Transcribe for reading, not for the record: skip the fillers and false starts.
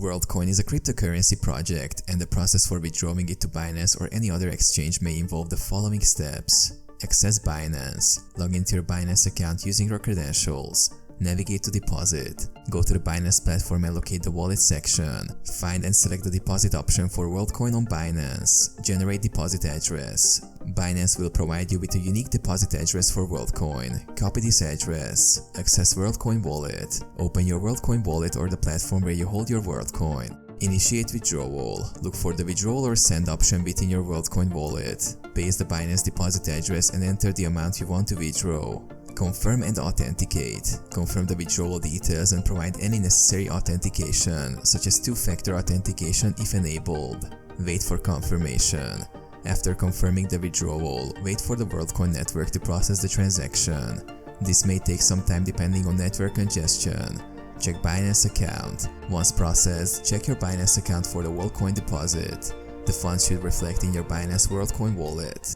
Worldcoin is a cryptocurrency project, and the process for withdrawing it to Binance or any other exchange may involve the following steps. Access Binance. Log into your Binance account using your credentials. Navigate to deposit. Go to the Binance platform and locate the wallet section. Find and select the deposit option for Worldcoin on Binance. Generate deposit address. Binance will provide you with a unique deposit address for Worldcoin. Copy this address. Access Worldcoin wallet. Open your Worldcoin wallet or the platform where you hold your Worldcoin. Initiate withdrawal. Look for the withdrawal or send option within your Worldcoin wallet. Paste the Binance deposit address and enter the amount you want to withdraw. Confirm and authenticate. Confirm the withdrawal details and provide any necessary authentication, such as two-factor authentication if enabled. Wait for confirmation. After confirming the withdrawal, wait for the Worldcoin network to process the transaction. This may take some time depending on network congestion. Check Binance account. Once processed, check your Binance account for the Worldcoin deposit. The funds should reflect in your Binance Worldcoin wallet.